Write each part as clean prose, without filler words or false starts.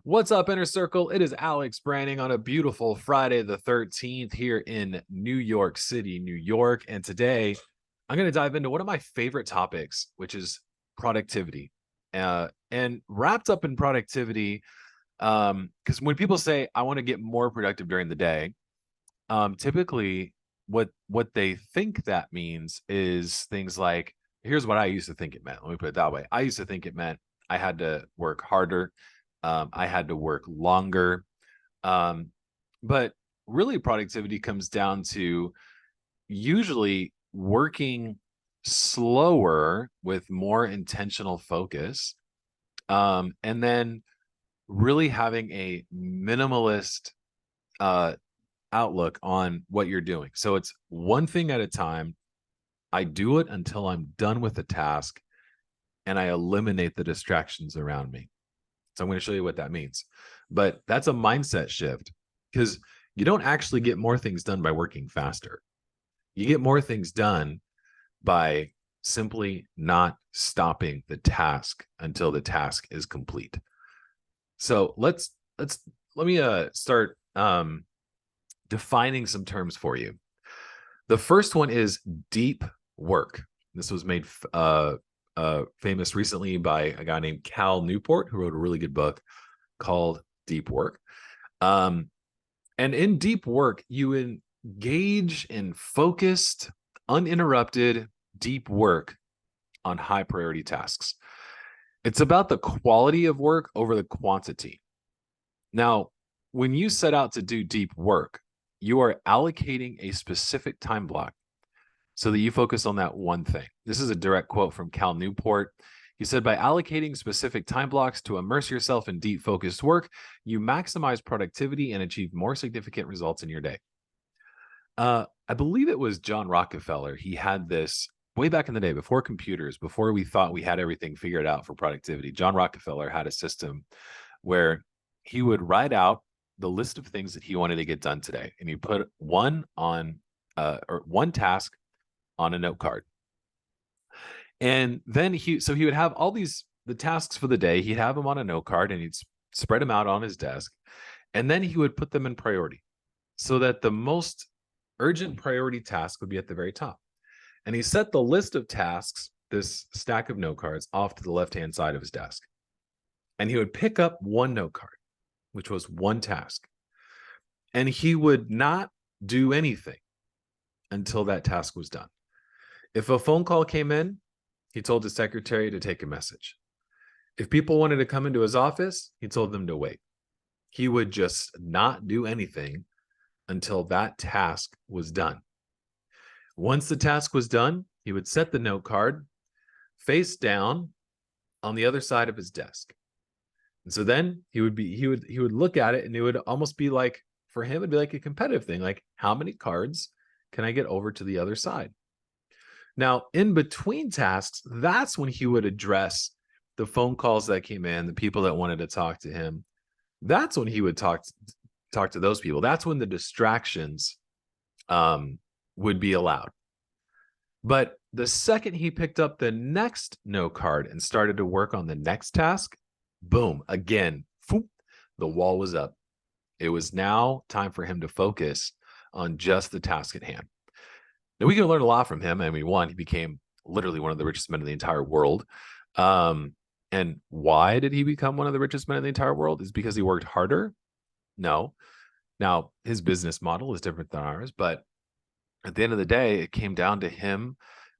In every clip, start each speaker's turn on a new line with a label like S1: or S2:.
S1: What's up, Inner Circle? It is Alex Branding on a beautiful Friday the 13th here in New York City, New York. And today I'm going to dive into one of my favorite topics, which is productivity. And wrapped up in productivity, because when people say, I want to get more productive during the day, typically what they think that means is things like, here's what I used to think it meant. Let me put it that way. I used to think it meant I had to work harder. I had to work longer. Um, but really, productivity comes down to usually working slower with more intentional focus. And then really having a minimalist uh, outlook on what you're doing. So it's one thing at a time. I do it until I'm done with the task and I eliminate the distractions around me. So I'm going to show you what that means. But that's a mindset shift because you don't actually get more things done by working faster. You get more things done by simply not stopping the task until the task is complete. So let me start defining some terms for you. The first one is deep work. This was made famous recently by a guy named Cal Newport, who wrote a really good book called Deep Work. And in deep work, you engage in focused, uninterrupted, deep work on high priority tasks. It's about the quality of work over the quantity. Now, when you set out to do deep work, you are allocating a specific time block so that you focus on that one thing. This is a direct quote from Cal Newport. He said, by allocating specific time blocks to immerse yourself in deep focused work, you maximize productivity and achieve more significant results in your day. I believe it was John Rockefeller. He had this way back in the day, before computers, before we thought we had everything figured out for productivity. John Rockefeller had a system where he would write out the list of things that he wanted to get done today, and he put one task on a note card. And then he would have all the tasks for the day. He'd have them on a note card and he'd spread them out on his desk. And then he would put them in priority so that the most urgent priority task would be at the very top. And he set the list of tasks, this stack of note cards, off to the left-hand side of his desk. And he would pick up one note card, which was one task. And he would not do anything until that task was done. If a phone call came in, he told his secretary to take a message. If people wanted to come into his office, he told them to wait. He would just not do anything until that task was done. Once the task was done, he would set the note card face down on the other side of his desk. And so then he would look at it, and it would almost be like, for him, it'd be like a competitive thing. Like, how many cards can I get over to the other side? Now, in between tasks, that's when he would address the phone calls that came in, the people that wanted to talk to him. That's when he would talk to those people. That's when the distractions would be allowed. But the second he picked up the next note card and started to work on the next task, boom, again, the wall was up. It was now time for him to focus on just the task at hand. Now, we can learn a lot from him. I mean, one, he became literally one of the richest men in the entire world. And why did he become one of the richest men in the entire world? Is because he worked harder? No. Now, his business model is different than ours, but at the end of the day, it came down to him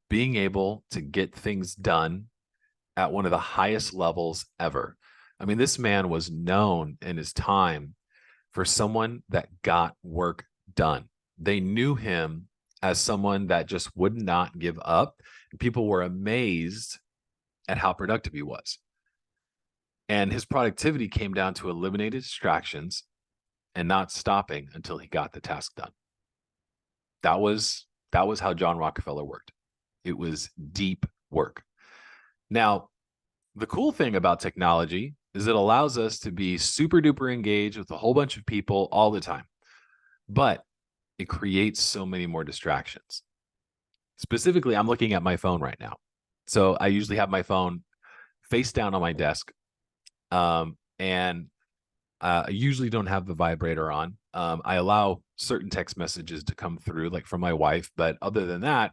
S1: being able to get things done at one of the highest levels ever. I mean, this man was known in his time for someone that got work done. They knew him as someone that just would not give up. People were amazed at how productive he was. And his productivity came down to eliminating distractions and not stopping until he got the task done. That was how John Rockefeller worked. It was deep work. Now, the cool thing about technology is it allows us to be super duper engaged with a whole bunch of people all the time. But it creates so many more distractions. Specifically, I'm looking at my phone right now. So I usually have my phone face down on my desk. And I usually don't have the vibrator on. I allow certain text messages to come through, like from my wife, but other than that,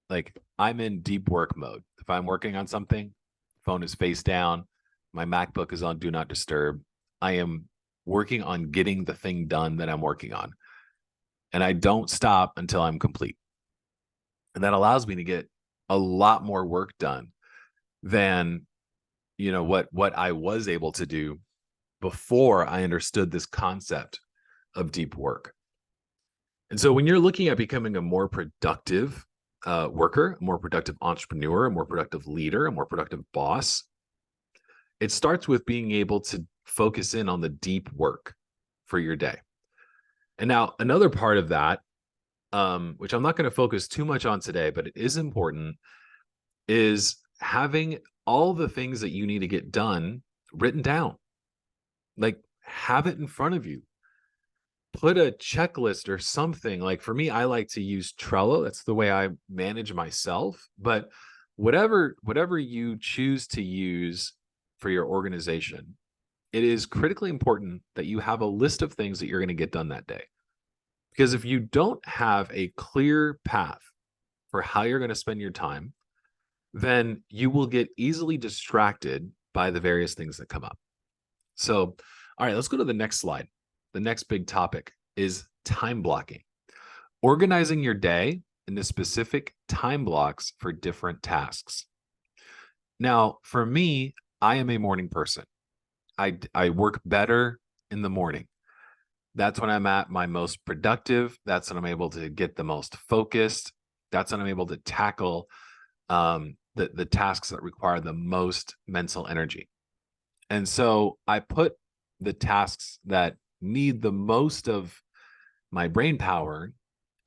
S1: like I'm in deep work mode. If I'm working on something, phone is face down, my MacBook is on do not disturb. I am working on getting the thing done that I'm working on. And I don't stop until I'm complete. And that allows me to get a lot more work done than, what I was able to do before I understood this concept of deep work. And so when you're looking at becoming a more productive worker, a more productive entrepreneur, a more productive leader, a more productive boss, it starts with being able to focus in on the deep work for your day. And now another part of that, which I'm not going to focus too much on today, but it is important, is having all the things that you need to get done written down. Like, have it in front of you. Put a checklist or something. Like for me, I like to use Trello. That's the way I manage myself. But whatever you choose to use for your organization, it is critically important that you have a list of things that you're going to get done that day. Because if you don't have a clear path for how you're going to spend your time, then you will get easily distracted by the various things that come up. So, all right, let's go to the next slide. The next big topic is time blocking. Organizing your day into specific time blocks for different tasks. Now, for me, I am a morning person. I work better in the morning. That's when I'm at my most productive. That's when I'm able to get the most focused. That's when I'm able to tackle the tasks that require the most mental energy. And so I put the tasks that need the most of my brain power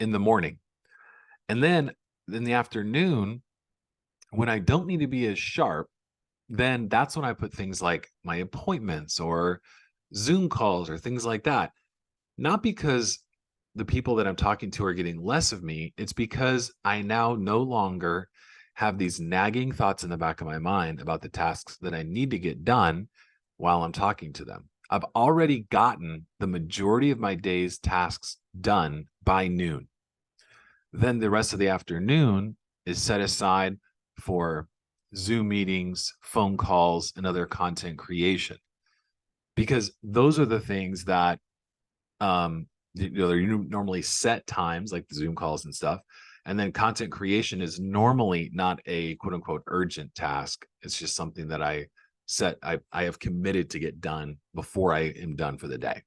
S1: in the morning. And then in the afternoon, when I don't need to be as sharp, then that's when I put things like my appointments or Zoom calls or things like that. Not because the people that I'm talking to are getting less of me. It's because I now no longer have these nagging thoughts in the back of my mind about the tasks that I need to get done while I'm talking to them. I've already gotten the majority of my day's tasks done by noon. Then the rest of the afternoon is set aside for Zoom meetings, phone calls, and other content creation. Because those are the things that they're normally set times, like the Zoom calls and stuff. And then content creation is normally not a quote unquote urgent task. It's just something that I have committed to get done before I am done for the day.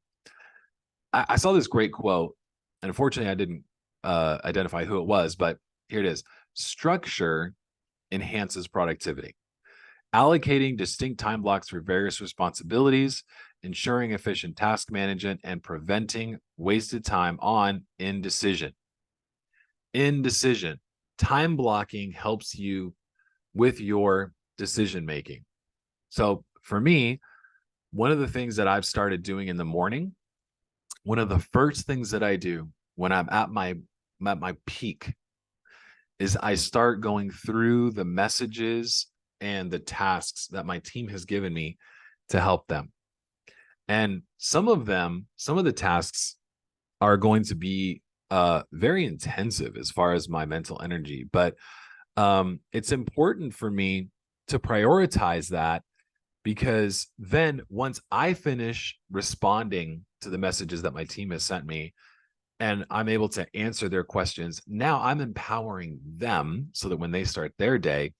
S1: I saw this great quote, and unfortunately I didn't identify who it was, but here it is. Structure enhances productivity. Allocating distinct time blocks for various responsibilities, ensuring efficient task management, and preventing wasted time on indecision. Indecision. Time blocking helps you with your decision making. So for me, one of the things that I've started doing in the morning, one of the first things that I do when I'm at my peak is I start going through the messages and the tasks that my team has given me to help them. And some of the tasks are going to be very intensive as far as my mental energy, but it's important for me to prioritize that, because then once I finish responding to the messages that my team has sent me and I'm able to answer their questions, now I'm empowering them so that when they start their day,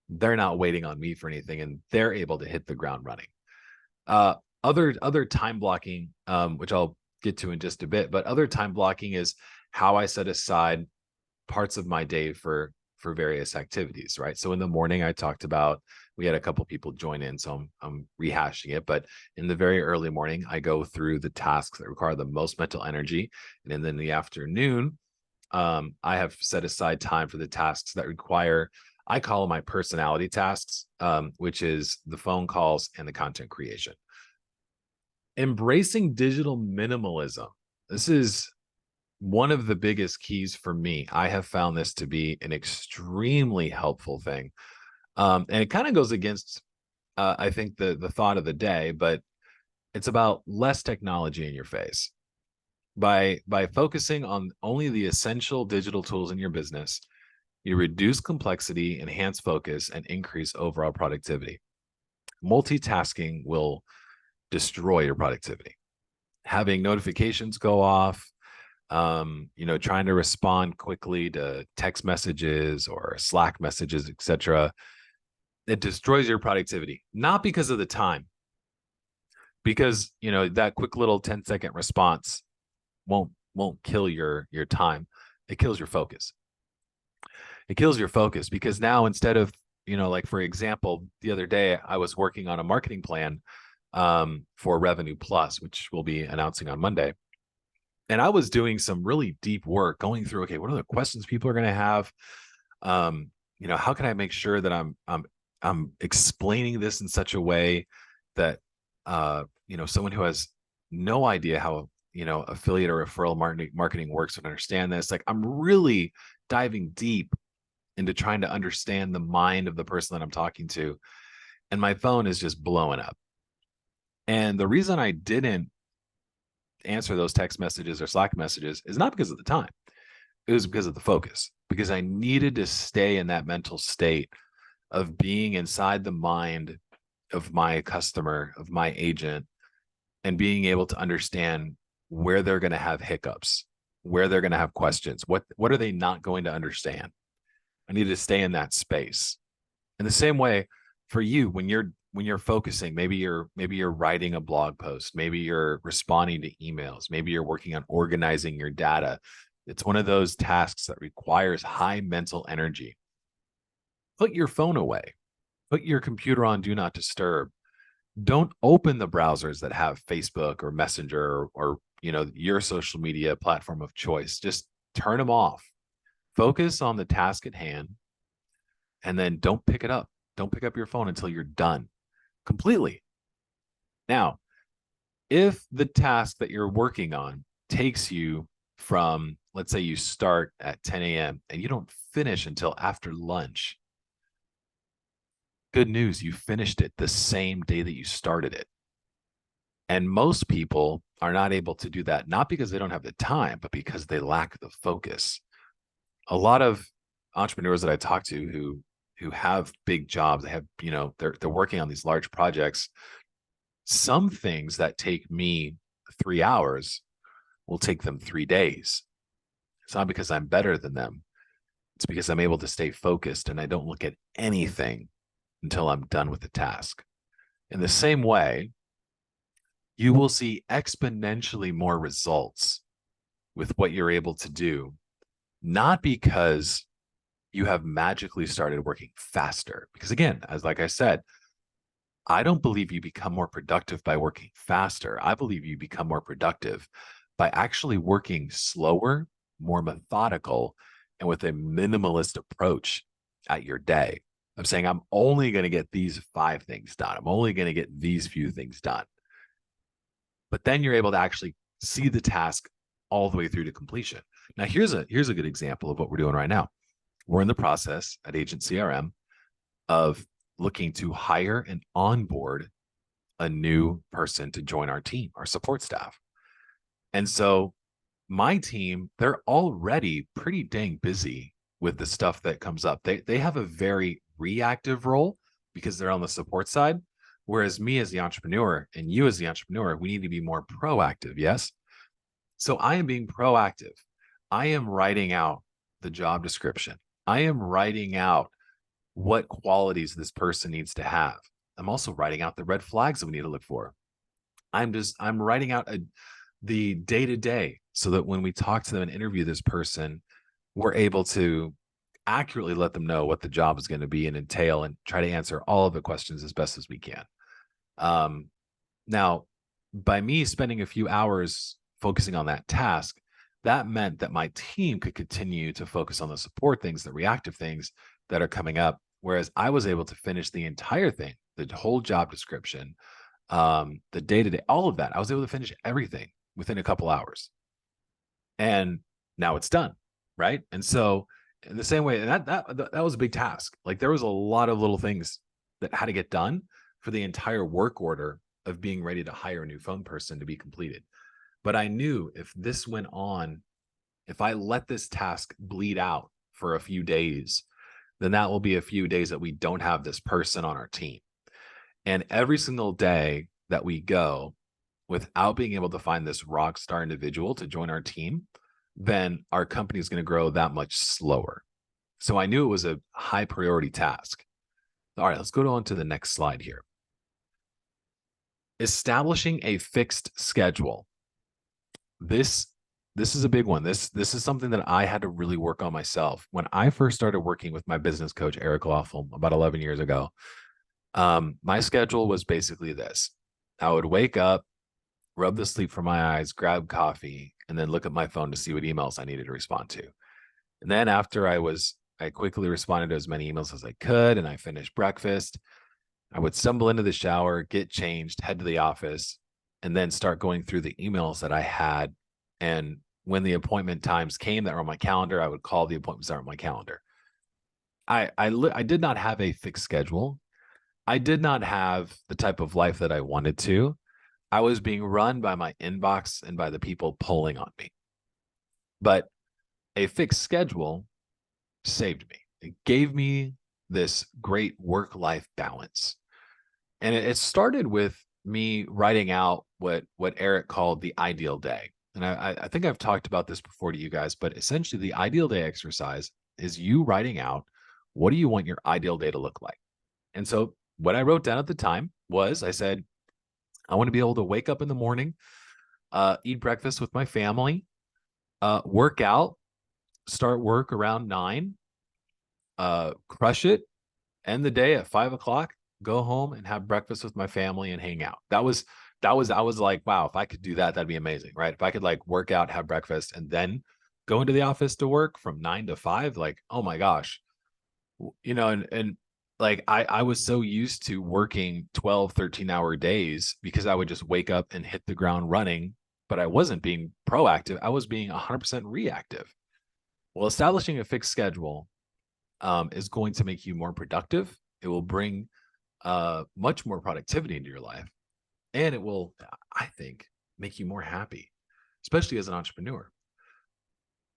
S1: they're not waiting on me for anything and they're able to hit the ground running. Other time blocking, which I'll get to in just a bit, but other time blocking is how I set aside parts of my day for various activities, right? So in the morning, I talked about, we had a couple people join in, so I'm rehashing it, but in the very early morning, I go through the tasks that require the most mental energy. And then in the afternoon, I have set aside time for the tasks that require, I call them my personality tasks, which is the phone calls and the content creation. Embracing digital minimalism. This is one of the biggest keys for me. I have found this to be an extremely helpful thing. And it kind of goes against, I think, the thought of the day, but It's about less technology in your face. By focusing on only the essential digital tools in your business, you reduce complexity, enhance focus, and increase overall productivity. Multitasking will destroy your productivity. Having notifications go off, trying to respond quickly to text messages or Slack messages, etc., it destroys your productivity, not because of the time, because that quick little 10-second response won't kill your time. It kills your focus. It kills your focus because now, instead of, like, for example, the other day I was working on a marketing plan for Revenue Plus, which we'll be announcing on Monday. And I was doing some really deep work going through, okay, what are the questions people are going to have? How can I make sure that I'm explaining this in such a way that someone who has no idea how affiliate or referral marketing works would understand this. Like, I'm really diving deep into trying to understand the mind of the person that I'm talking to, and my phone is just blowing up. And the reason I didn't answer those text messages or Slack messages is not because of the time. It was because of the focus, because I needed to stay in that mental state of being inside the mind of my customer, of my agent, and being able to understand where they're going to have hiccups, where they're going to have questions, what are they not going to understand. I needed to stay in that space. In the same way, for you, when you're focusing, maybe you're writing a blog post, maybe you're responding to emails, maybe you're working on organizing your data. It's one of those tasks that requires high mental energy. Put your phone away. Put your computer on do not disturb. Don't open the browsers that have Facebook or Messenger or your social media platform of choice. Just turn them off. Focus on the task at hand, and then don't pick it up. Don't pick up your phone until you're done completely. Now, if the task that you're working on takes you from, let's say you start at 10 a.m. and you don't finish until after lunch, good news, you finished it the same day that you started it. And most people are not able to do that, not because they don't have the time, but because they lack the focus. A lot of entrepreneurs that I talk to who have big jobs, they have, they're working on these large projects. Some things that take me 3 hours will take them 3 days. It's not because I'm better than them. It's because I'm able to stay focused and I don't look at anything until I'm done with the task. In the same way, you will see exponentially more results with what you're able to do, not because you have magically started working faster. Because again, like I said, I don't believe you become more productive by working faster. I believe you become more productive by actually working slower, more methodical, and with a minimalist approach at your day. I'm saying I'm only going to get these 5 things done. I'm only going to get these few things done. But then you're able to actually see the task all the way through to completion. Now, here's a good example of what we're doing right now. We're in the process at Agent CRM of looking to hire and onboard a new person to join our team, our support staff. And so my team, they're already pretty dang busy with the stuff that comes up. They have a very reactive role because they're on the support side. Whereas me as the entrepreneur and you as the entrepreneur, we need to be more proactive. Yes. So I am being proactive. I am writing out the job description. I am writing out what qualities this person needs to have. I'm also writing out the red flags that we need to look for. I'm writing out the day-to-day so that when we talk to them and interview this person, we're able to accurately let them know what the job is going to be and entail and try to answer all of the questions as best as we can. Now, by me spending a few hours focusing on that task, that meant that my team could continue to focus on the support things, the reactive things that are coming up. Whereas I was able to finish the entire thing, the whole job description, the day-to-day, all of that. I was able to finish everything within a couple hours. And now it's done, right? And so in the same way, and that was a big task. Like, there was a lot of little things that had to get done for the entire work order of being ready to hire a new phone person to be completed. But I knew if this went on, if I let this task bleed out for a few days, then that will be a few days that we don't have this person on our team. And every single day that we go without being able to find this rock star individual to join our team, then our company is going to grow that much slower. So I knew it was a high priority task. All right, let's go on to the next slide here. Establishing a fixed schedule. This is a big one. This is something that I had to really work on myself. When I first started working with my business coach, Eric Lawful, about 11 years ago, my schedule was basically this. I would wake up, rub the sleep from my eyes, grab coffee, and then look at my phone to see what emails I needed to respond to. And then after I quickly responded to as many emails as I could, and I finished breakfast, I would stumble into the shower, get changed, head to the office, and then start going through the emails that I had. And when the appointment times came that were on my calendar, I would call the appointments that were on my calendar. I did not have a fixed schedule. I did not have the type of life that I wanted to. I was being run by my inbox and by the people pulling on me. But a fixed schedule saved me. It gave me this great work-life balance. And it started with me writing out what Eric called the ideal day. And I think I've talked about this before to you guys, but essentially the ideal day exercise is you writing out, what do you want your ideal day to look like? And so what I wrote down at the time was, I said, I want to be able to wake up in the morning, eat breakfast with my family, work out, start work around 9, crush it, end the day at 5 o'clock, go home and have breakfast with my family and hang out. I was like, wow, if I could do that, that'd be amazing, right? If I could like work out, have breakfast, and then go into the office to work from 9 to 5, like, oh my gosh, and like I was so used to working 12, 13-hour days because I would just wake up and hit the ground running, but I wasn't being proactive. I was being 100% reactive. Well, establishing a fixed schedule is going to make you more productive. It will bring much more productivity into your life. And it will, I think, make you more happy, especially as an entrepreneur.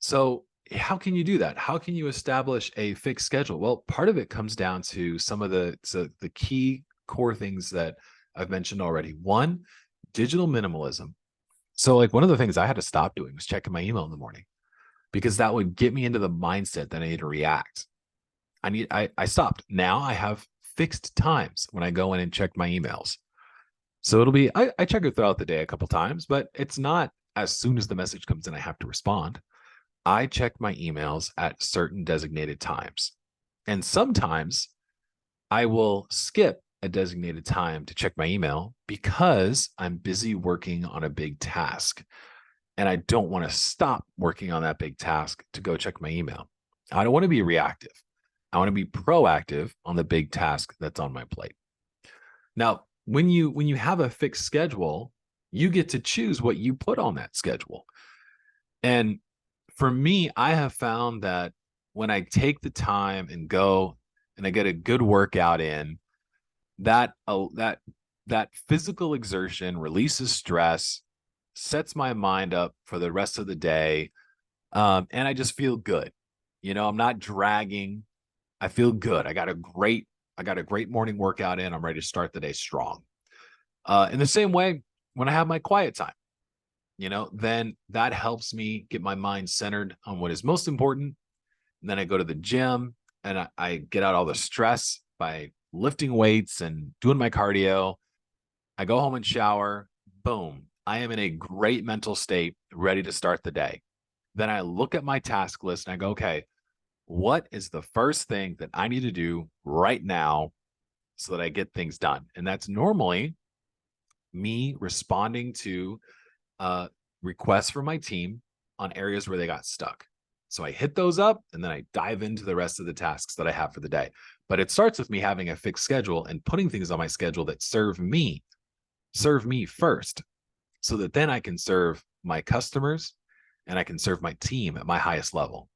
S1: So how can you do that? How can you establish a fixed schedule? Well, part of it comes down to some of the key core things that I've mentioned already. One, digital minimalism. So like one of the things I had to stop doing was checking my email in the morning, because that would get me into the mindset that I need to react. I stopped. Now I have fixed times when I go in and check my emails. So it'll be, I check it throughout the day a couple times, but it's not as soon as the message comes in, I have to respond. I check my emails at certain designated times. And sometimes I will skip a designated time to check my email because I'm busy working on a big task. And I don't want to stop working on that big task to go check my email. I don't want to be reactive. I want to be proactive on the big task that's on my plate. Now, when you have a fixed schedule, you get to choose what you put on that schedule. And for me, I have found that when I take the time and go and I get a good workout in, that physical exertion releases stress, sets my mind up for the rest of the day, and I just feel good. I'm not dragging. I feel good. I got a great morning workout in. I'm ready to start the day strong. In the same way, when I have my quiet time, then that helps me get my mind centered on what is most important. And then I go to the gym and I get out all the stress by lifting weights and doing my cardio. I go home and shower. Boom. I am in a great mental state, ready to start the day. Then I look at my task list and I go, okay, what is the first thing that I need to do right now so that I get things done? And that's normally me responding to requests from my team on areas where they got stuck. So I hit those up and then I dive into the rest of the tasks that I have for the day. But it starts with me having a fixed schedule and putting things on my schedule that serve me first, so that then I can serve my customers and I can serve my team at my highest level.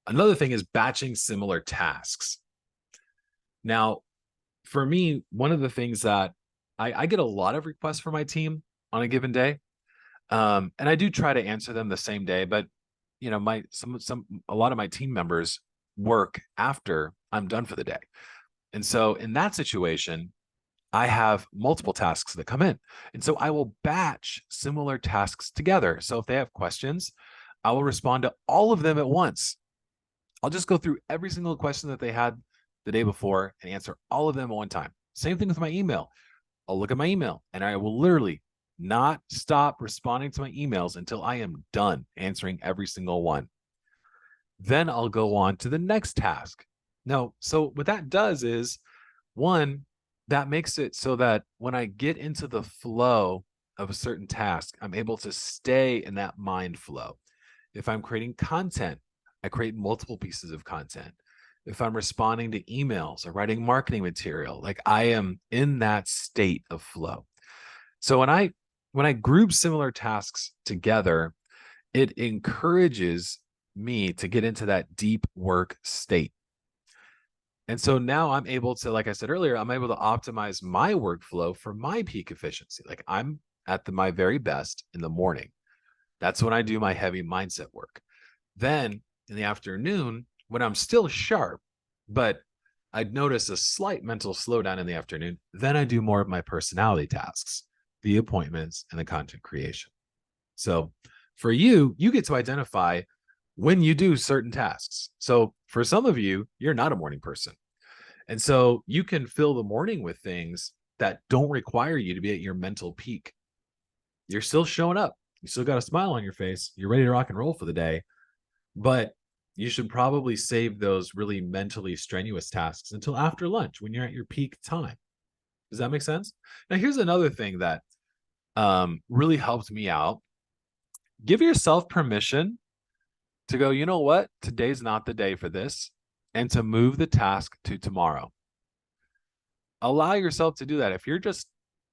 S1: Another thing is batching similar tasks. Now, for me, one of the things that I get a lot of requests for my team on a given day. And I do try to answer them the same day, but you know, a lot of my team members work after I'm done for the day. And so in that situation, I have multiple tasks that come in. And so I will batch similar tasks together. So if they have questions, I will respond to all of them at once. I'll just go through every single question that they had the day before and answer all of them at one time. Same thing with my email. I'll look at my email and I will literally not stop responding to my emails until I am done answering every single one. Then I'll go on to the next task. Now, so what that does is, one, that makes it so that when I get into the flow of a certain task, I'm able to stay in that mind flow. If I'm creating content, I create multiple pieces of content. If I'm responding to emails or writing marketing material, like I am in that state of flow. So when I group similar tasks together, it encourages me to get into that deep work state. And so now I'm able to, like I said earlier, I'm able to optimize my workflow for my peak efficiency. Like I'm at my very best in the morning. That's when I do my heavy mindset work. Then in the afternoon, when I'm still sharp, but I'd notice a slight mental slowdown in the afternoon, then I do more of my personality tasks, the appointments, and the content creation. So for you, you get to identify when you do certain tasks. So for some of you, you're not a morning person. And so you can fill the morning with things that don't require you to be at your mental peak. You're still showing up. You still got a smile on your face. You're ready to rock and roll for the day. But you should probably save those really mentally strenuous tasks until after lunch when you're at your peak time. Does that make sense? Now, here's another thing that really helped me out. Give yourself permission to go, you know what? Today's not the day for this, and to move the task to tomorrow. Allow yourself to do that. If you're just,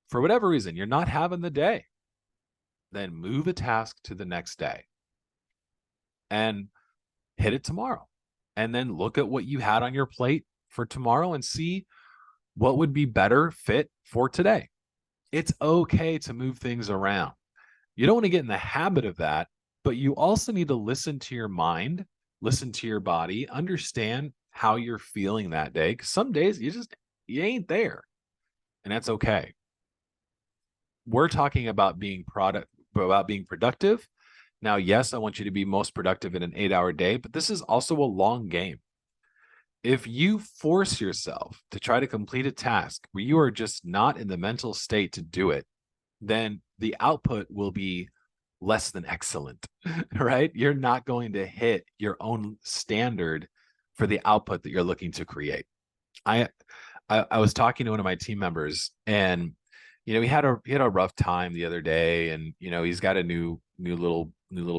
S1: for whatever reason, you're not having the day, then move a task to the next day and hit it tomorrow. And then look at what you had on your plate for tomorrow and see what would be better fit for today. It's okay to move things around. You don't want to get in the habit of that, but you also need to listen to your mind, listen to your body, understand how you're feeling that day. Because some days you ain't there, and that's okay. We're talking about being productive. Now, yes, I want you to be most productive in an 8-hour day, but this is also a long game. If you force yourself to try to complete a task where you are just not in the mental state to do it, then the output will be less than excellent, right? You're not going to hit your own standard for the output that you're looking to create. I was talking to one of my team members, and you know, he had a rough time the other day, and you know, he's got a new little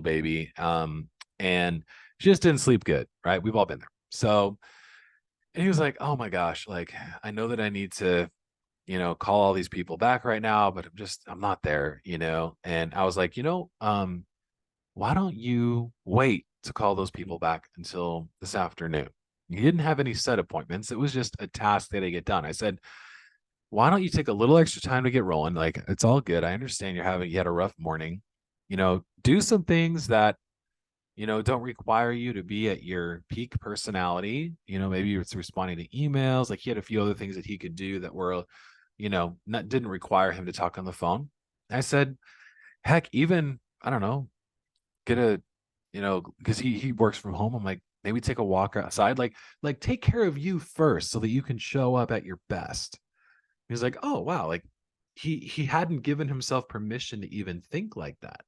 S1: baby, and she just didn't sleep good, right? We've all been there. So, and he was like, "Oh my gosh, like I know that I need to, you know, call all these people back right now, but I'm not there, you know." And I was like, you know, why don't you wait to call those people back until this afternoon? You didn't have any set appointments. It was just a task that they get done. I said, why don't you take a little extra time to get rolling? Like, it's all good. I understand you had a rough morning. You know, do some things that, you know, don't require you to be at your peak personality. You know, maybe it's responding to emails. Like he had a few other things that he could do that were, you know, didn't require him to talk on the phone. I said, heck, even, I don't know, get a, you know, because he works from home. I'm like, maybe take a walk outside, like take care of you first so that you can show up at your best. He's like, oh wow, like he hadn't given himself permission to even think like that.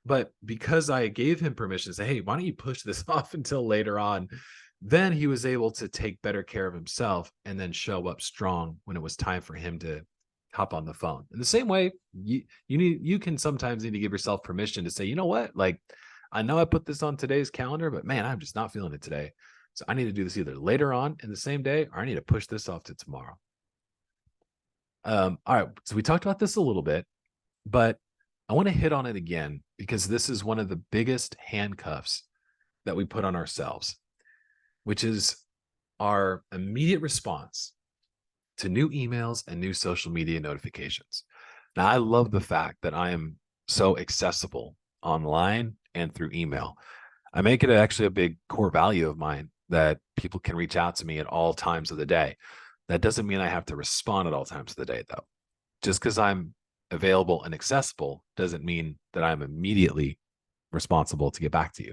S1: But because I gave him permission to say, hey, why don't you push this off until later on? Then he was able to take better care of himself and then show up strong when it was time for him to hop on the phone. In the same way, you can sometimes need to give yourself permission to say, you know what? Like, I know I put this on today's calendar, but man, I'm just not feeling it today. So I need to do this either later on in the same day, or I need to push this off to tomorrow. All right. So we talked about this a little bit, but I want to hit on it again because this is one of the biggest handcuffs that we put on ourselves, which is our immediate response to new emails and new social media notifications. Now, I love the fact that I am so accessible online and through email. I make it actually a big core value of mine that people can reach out to me at all times of the day. That doesn't mean I have to respond at all times of the day, though. Just because I'm available and accessible doesn't mean that I'm immediately responsible to get back to you.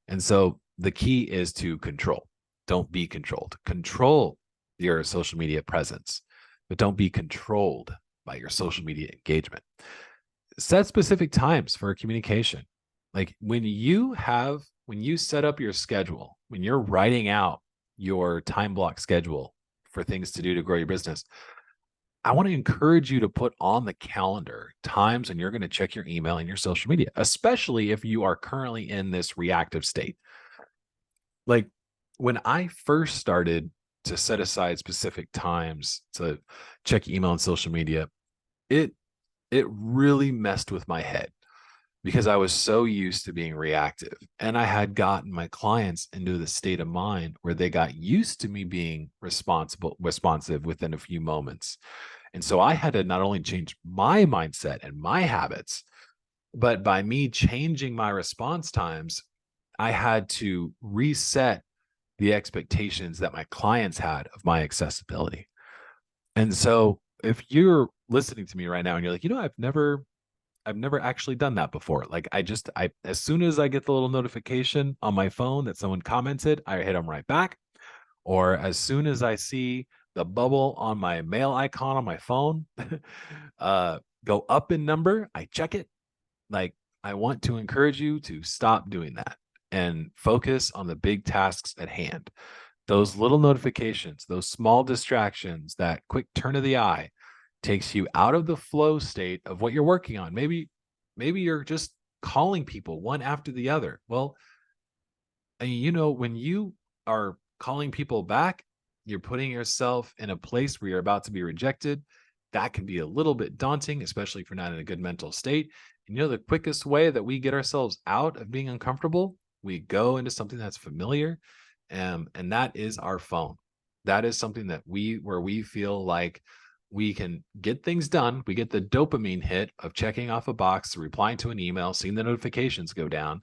S1: And so the key is to control. Don't be controlled. Control your social media presence, but don't be controlled by your social media engagement. Set specific times for communication. Like when you set up your schedule, when you're writing out your time block schedule for things to do to grow your business, I want to encourage you to put on the calendar times when you're going to check your email and your social media, especially if you are currently in this reactive state. Like when I first started to set aside specific times to check email and social media, it really messed with my head because I was so used to being reactive. And I had gotten my clients into the state of mind where they got used to me being responsive within a few moments. And so I had to not only change my mindset and my habits, but by me changing my response times, I had to reset the expectations that my clients had of my accessibility. And so if you're listening to me right now and you're like, I've never actually done that before. Like as soon as I get the little notification on my phone that someone commented, I hit them right back. Or as soon as I see the bubble on my mail icon on my phone go up in number, I check it. Like I want to encourage you to stop doing that and focus on the big tasks at hand. Those little notifications, those small distractions, that quick turn of the eye takes you out of the flow state of what you're working on. Maybe you're just calling people one after the other. Well, when you are calling people back, you're putting yourself in a place where you're about to be rejected. That can be a little bit daunting, especially if you're not in a good mental state. And the quickest way that we get ourselves out of being uncomfortable, we go into something that's familiar, and that is our phone. That is something that where we feel like we can get things done. We get the dopamine hit of checking off a box, replying to an email, seeing the notifications go down,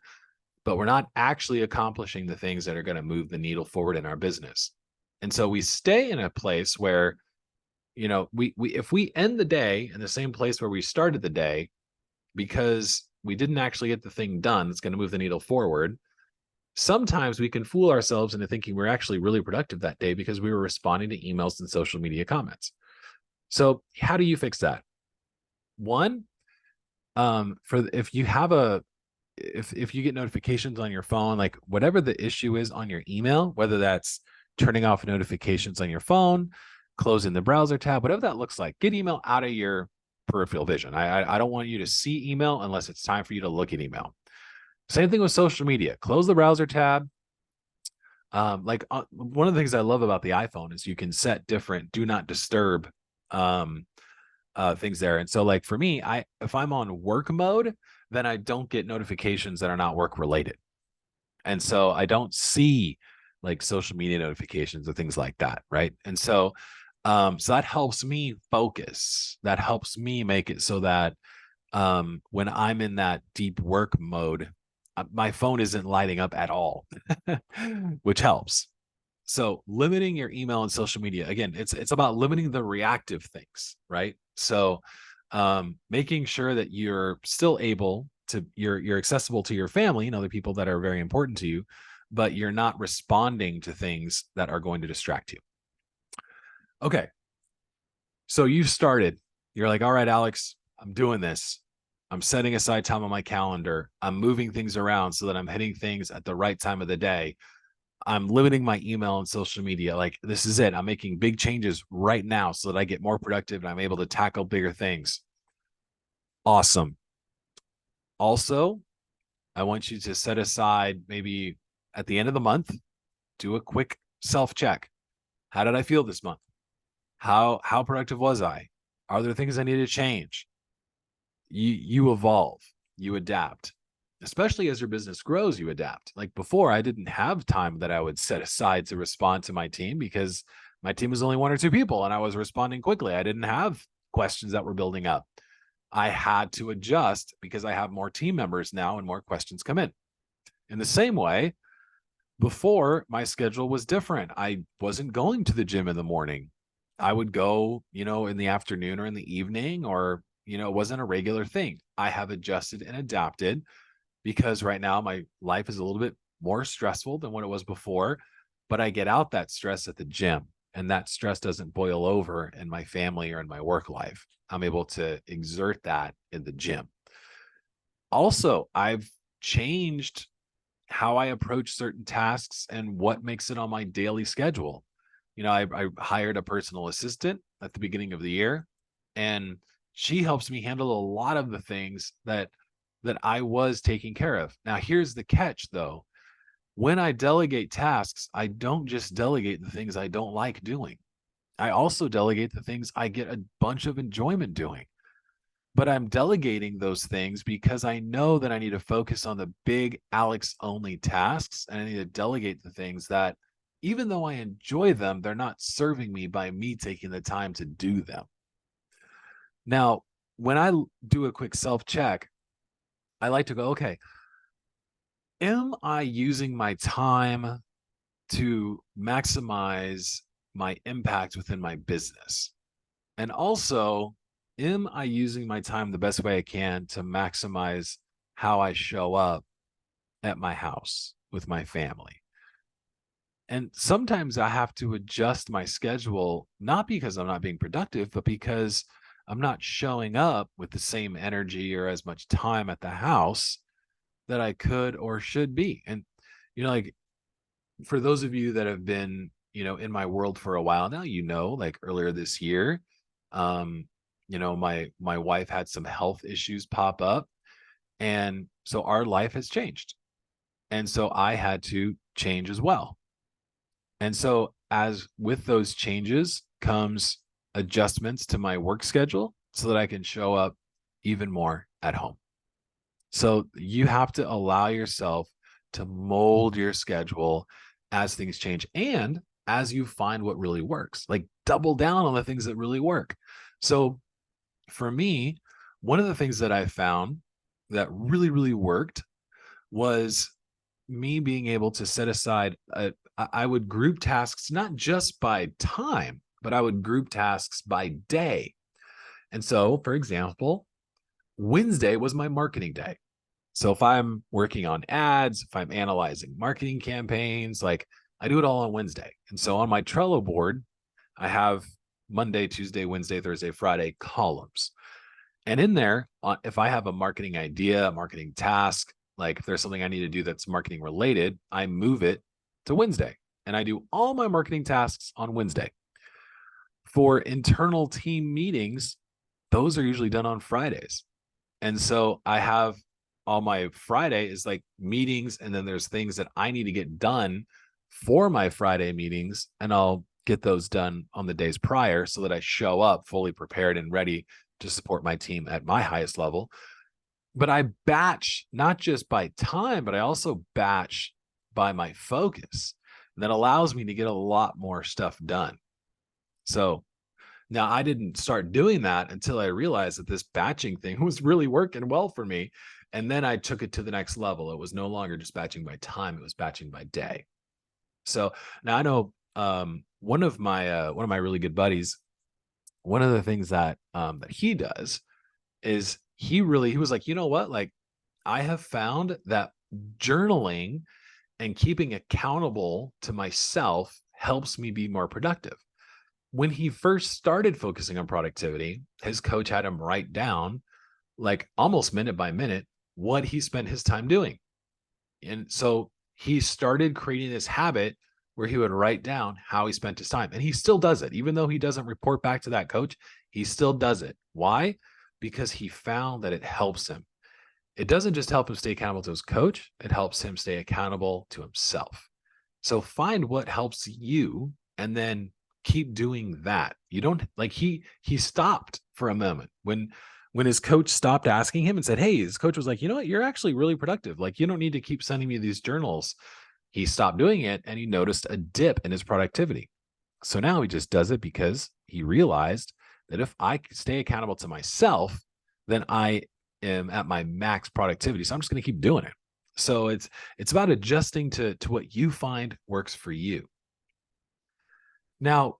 S1: but we're not actually accomplishing the things that are going to move the needle forward in our business. And so we stay in a place where, we if we end the day in the same place where we started the day because we didn't actually get the thing done that's going to move the needle forward, sometimes we can fool ourselves into thinking we're actually really productive that day because we were responding to emails and social media comments. So how do you fix that? One, if you have if you get notifications on your phone, like whatever the issue is on your email, whether that's turning off notifications on your phone, closing the browser tab, whatever that looks like, get email out of your peripheral vision. I don't want you to see email unless it's time for you to look at email. Same thing with social media. Close the browser tab. One of the things I love about the iPhone is you can set different do not disturb things there. And so like for me, if I'm on work mode, then I don't get notifications that are not work related. And so I don't see like social media notifications or things like that. Right. And so that helps me focus. That helps me make it so that when I'm in that deep work mode, my phone isn't lighting up at all, which helps. So limiting your email and social media, again, it's about limiting the reactive things, right? So making sure that you're still able to, you're accessible to your family and other people that are very important to you, but you're not responding to things that are going to distract you. Okay. So you've started, you're like, all right, Alex, I'm doing this. I'm setting aside time on my calendar. I'm moving things around so that I'm hitting things at the right time of the day. I'm limiting my email and social media. Like, this is it. I'm making big changes right now so that I get more productive and I'm able to tackle bigger things. Awesome. Also, I want you to set aside maybe at the end of the month, do a quick self-check. How did I feel this month? How productive was I? Are there things I need to change? You evolve, you adapt. Especially as your business grows, you adapt. Like before, I didn't have time that I would set aside to respond to my team because my team was only 1 or 2 people and I was responding quickly. I didn't have questions that were building up. I had to adjust because I have more team members now and more questions come in. In the same way, before, my schedule was different. I wasn't going to the gym in the morning. I would go, in the afternoon or in the evening, or, it wasn't a regular thing. I have adjusted and adapted because right now my life is a little bit more stressful than what it was before, but I get out that stress at the gym, and that stress doesn't boil over in my family or in my work life. I'm able to exert that in the gym. Also, I've changed how I approach certain tasks and what makes it on my daily schedule. I hired a personal assistant at the beginning of the year, and she helps me handle a lot of the things that I was taking care of. Now, here's the catch though. When I delegate tasks, I don't just delegate the things I don't like doing. I also delegate the things I get a bunch of enjoyment doing. But I'm delegating those things because I know that I need to focus on the big Alex only tasks, and I need to delegate the things that, even though I enjoy them, they're not serving me by me taking the time to do them. Now, when I do a quick self check, I like to go, okay, am I using my time to maximize my impact within my business? And also, am I using my time the best way I can to maximize how I show up at my house with my family? And sometimes I have to adjust my schedule, not because I'm not being productive, but because I'm not showing up with the same energy or as much time at the house that I could or should be. And, like for those of you that have been, in my world for a while now, like earlier this year, my wife had some health issues pop up, and so our life has changed. And so I had to change as well. And so as with those changes comes adjustments to my work schedule so that I can show up even more at home. So you have to allow yourself to mold your schedule as things change and as you find what really works. Like double down on the things that really work. So for me, one of the things that I found that really, really worked was me being able to set aside, I would group tasks, not just by time, but I would group tasks by day. And so, for example, Wednesday was my marketing day. So if I'm working on ads, if I'm analyzing marketing campaigns, like I do it all on Wednesday. And so on my Trello board, I have Monday, Tuesday, Wednesday, Thursday, Friday columns. And in there, if I have a marketing idea, a marketing task, like if there's something I need to do that's marketing related, I move it to Wednesday. And I do all my marketing tasks on Wednesday. For internal team meetings, those are usually done on Fridays. And so I have all my Friday is like meetings, and then there's things that I need to get done for my Friday meetings, and I'll get those done on the days prior so that I show up fully prepared and ready to support my team at my highest level. But I batch not just by time, but I also batch by my focus. And that allows me to get a lot more stuff done. So now I didn't start doing that until I realized that this batching thing was really working well for me. And then I took it to the next level. It was no longer just batching by time, it was batching by day. So now I know one of my really good buddies, one of the things that he does is he was like, you know what? Like I have found that journaling and keeping accountable to myself helps me be more productive. When he first started focusing on productivity, his coach had him write down, like almost minute by minute, what he spent his time doing. And so he started creating this habit where he would write down how he spent his time. And he still does it. Even though he doesn't report back to that coach, he still does it. Why? Because he found that it helps him. It doesn't just help him stay accountable to his coach, it helps him stay accountable to himself. So find what helps you and then keep doing that. You don't like he stopped for a moment when his coach stopped asking him and said, hey, his coach was like, you know what, you're actually really productive. Like you don't need to keep sending me these journals. He stopped doing it and he noticed a dip in his productivity. So now he just does it because he realized that if I stay accountable to myself, then I am at my max productivity. So I'm just going to keep doing it. So it's about adjusting to what you find works for you. Now,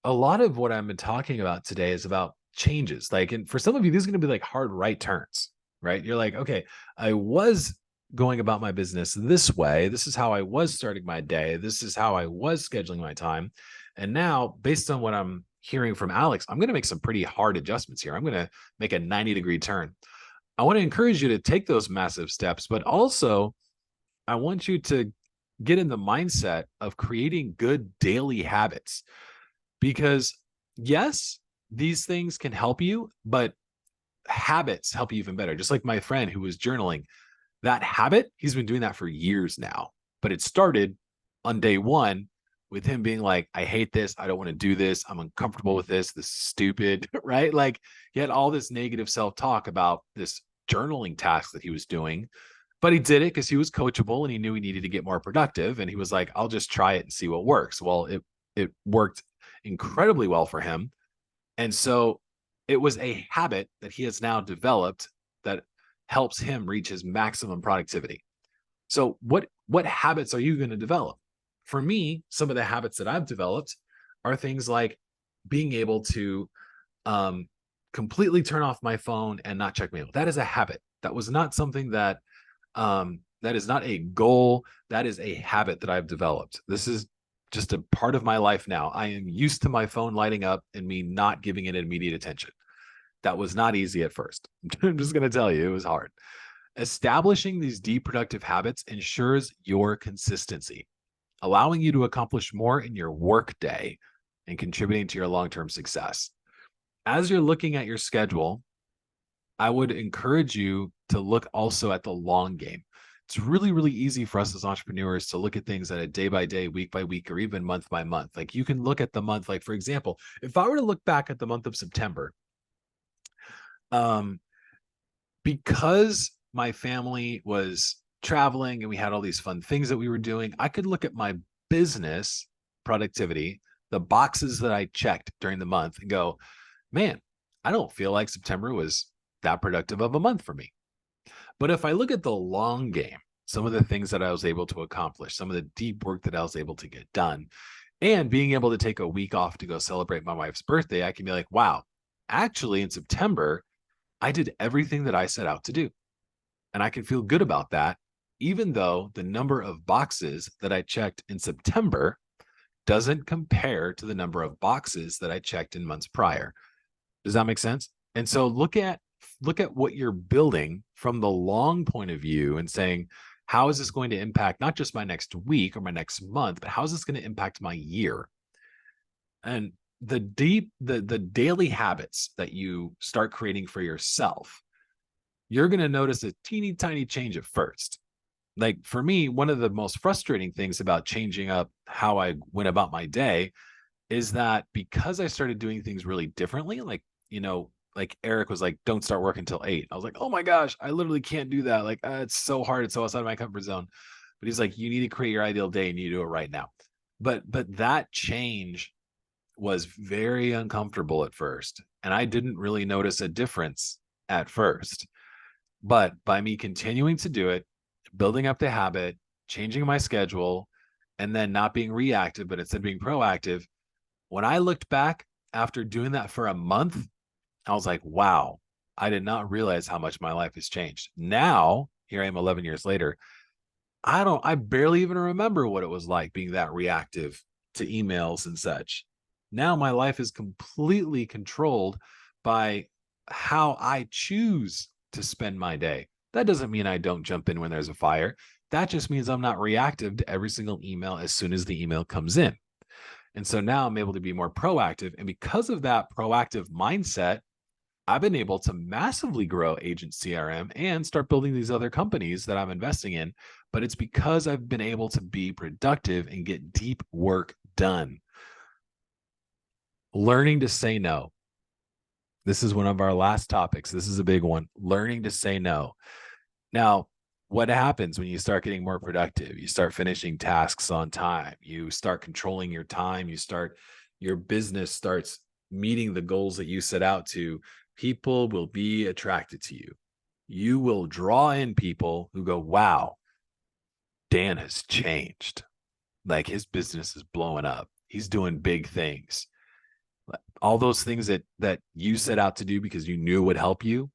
S1: a lot of what I've been talking about today is about changes. Like, and for some of you, these are going to be like hard right turns, right? You're like, okay, I was going about my business this way. This is how I was starting my day. This is how I was scheduling my time. And now, based on what I'm hearing from Alex, I'm going to make some pretty hard adjustments here. I'm going to make a 90-degree turn. I want to encourage you to take those massive steps, but also I want you to get in the mindset of creating good daily habits because yes, these things can help you, but habits help you even better. Just like my friend who was journaling, that habit, he's been doing that for years now, but it started on day one with him being like, I hate this. I don't want to do this. I'm uncomfortable with this. This is stupid, right? Like he had all this negative self-talk about this journaling task that he was doing, but he did it because he was coachable and he knew he needed to get more productive. And he was like, I'll just try it and see what works. Well, it worked incredibly well for him. And so it was a habit that he has now developed that helps him reach his maximum productivity. So what habits are you going to develop? For me, some of the habits that I've developed are things like being able to um, completely turn off my phone and not check mail. That is a habit. That was not something that is not a goal. That is a habit that I've developed. This is just a part of my life now. I am used to my phone lighting up and me not giving it immediate attention. That was not easy at first. I'm just going to tell you, it was hard. Establishing these deep productive habits ensures your consistency, allowing you to accomplish more in your work day and contributing to your long-term success. As you're looking at your schedule, I would encourage you to look also at the long game. It's really, really easy for us as entrepreneurs to look at things at a day by day, week by week, or even month by month. Like you can look at the month, like for example, if I were to look back at the month of September, because my family was traveling and we had all these fun things that we were doing, I could look at my business productivity, the boxes that I checked during the month and go, man, I don't feel like September was that productive of a month for me. But if I look at the long game, some of the things that I was able to accomplish, some of the deep work that I was able to get done, and being able to take a week off to go celebrate my wife's birthday, I can be like, wow, actually in September, I did everything that I set out to do. And I can feel good about that, even though the number of boxes that I checked in September doesn't compare to the number of boxes that I checked in months prior. Does that make sense? And so look at what you're building from the long point of view and saying, how is this going to impact not just my next week or my next month, but how is this going to impact my year? And the daily habits that you start creating for yourself, you're going to notice a teeny tiny change at first. Like for me, one of the most frustrating things about changing up how I went about my day is that because I started doing things really differently, like Eric was like, don't start work until 8. I was like, oh my gosh, I literally can't do that. Like, it's so hard. It's so outside of my comfort zone. But he's like, you need to create your ideal day and you do it right now. But that change was very uncomfortable at first. And I didn't really notice a difference at first. But by me continuing to do it, building up the habit, changing my schedule, and then not being reactive, but instead being proactive, when I looked back after doing that for a month, I was like, wow, I did not realize how much my life has changed. Now, here I am 11 years later. I barely even remember what it was like being that reactive to emails and such. Now my life is completely controlled by how I choose to spend my day. That doesn't mean I don't jump in when there's a fire. That just means I'm not reactive to every single email as soon as the email comes in. And so now I'm able to be more proactive. And because of that proactive mindset, I've been able to massively grow Agent CRM and start building these other companies that I'm investing in. But it's because I've been able to be productive and get deep work done. Learning to say no. This is one of our last topics. This is a big one. Learning to say no. Now, what happens when you start getting more productive? You start finishing tasks on time. You start controlling your time. Your business starts meeting the goals that you set out to. People will be attracted to you. You will draw in people who go, wow, Dan has changed. Like his business is blowing up. He's doing big things. All those things that you set out to do because you knew would help you,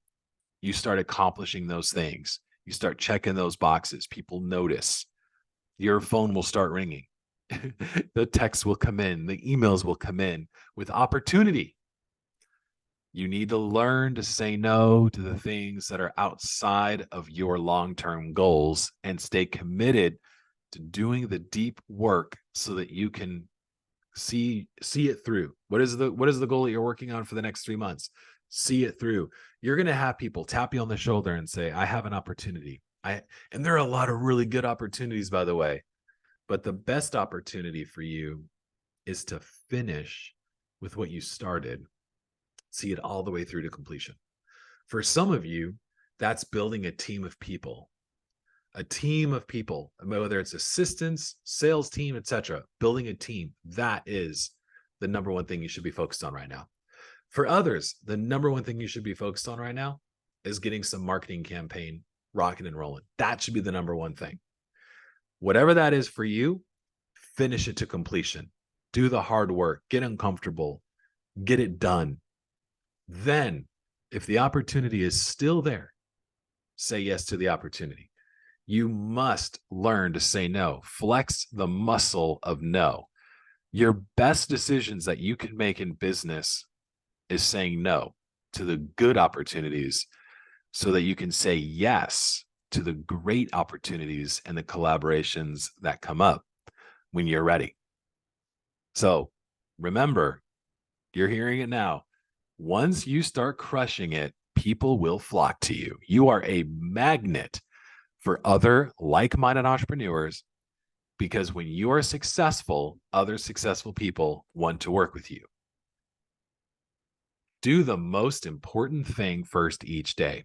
S1: you start accomplishing those things. You start checking those boxes. People notice. Your phone will start ringing. The texts will come in. The emails will come in with opportunity. You need to learn to say no to the things that are outside of your long-term goals and stay committed to doing the deep work so that you can see it through. What is the goal that you're working on for the next 3 months? See it through. You're going to have people tap you on the shoulder and say, I have an opportunity. And there are a lot of really good opportunities, by the way, but the best opportunity for you is to finish with what you started, see it all the way through to completion. For some of you, that's building a team of people, whether it's assistants, sales team, etc. Building a team, that is the number one thing you should be focused on right now. For others, the number one thing you should be focused on right now is getting some marketing campaign rocking and rolling. That should be the number one thing. Whatever that is for you, finish it to completion. Do the hard work, get uncomfortable, get it done. Then, if the opportunity is still there, say yes to the opportunity. You must learn to say no. Flex the muscle of no. Your best decisions that you can make in business is saying no to the good opportunities so that you can say yes to the great opportunities and the collaborations that come up when you're ready. So remember, you're hearing it now. Once you start crushing it, people will flock to you. You are a magnet for other like-minded entrepreneurs because when you are successful, other successful people want to work with you. Do the most important thing first each day.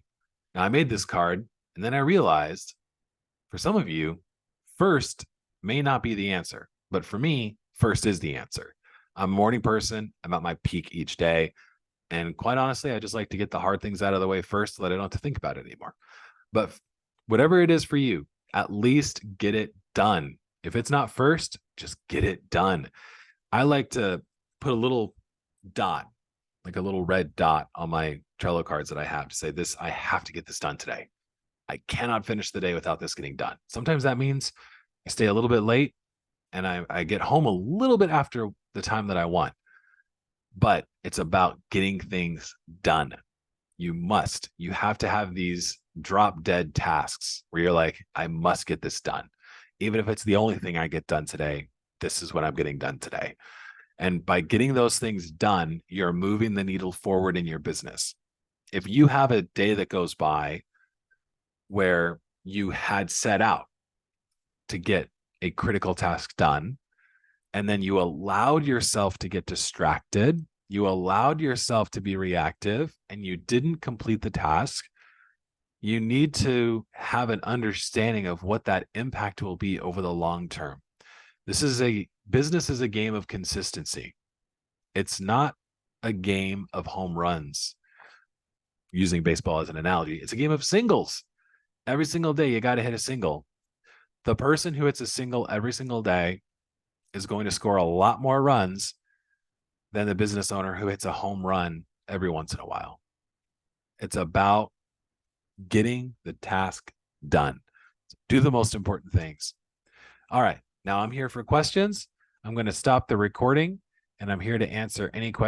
S1: Now, I made this card, and then I realized for some of you, first may not be the answer, but for me, first is the answer. I'm a morning person. I'm at my peak each day. And quite honestly, I just like to get the hard things out of the way first so that I don't have to think about it anymore. But whatever it is for you, at least get it done. If it's not first, just get it done. I like to put a little dot, like a little red dot on my Trello cards that I have to say this, I have to get this done today. I cannot finish the day without this getting done. Sometimes that means I stay a little bit late and I get home a little bit after the time that I want. But it's about getting things done. You have to have these drop dead tasks where you're like, I must get this done. Even if it's the only thing I get done today, this is what I'm getting done today. And by getting those things done, you're moving the needle forward in your business. If you have a day that goes by where you had set out to get a critical task done, and then you allowed yourself to get distracted, you allowed yourself to be reactive, and you didn't complete the task, you need to have an understanding of what that impact will be over the long term. Business is a game of consistency. It's not a game of home runs. Using baseball as an analogy, it's a game of singles. Every single day, you got to hit a single. The person who hits a single every single day is going to score a lot more runs than the business owner who hits a home run every once in a while. It's about getting the task done. Do the most important things. All right. Now I'm here for questions. I'm going to stop the recording and I'm here to answer any questions.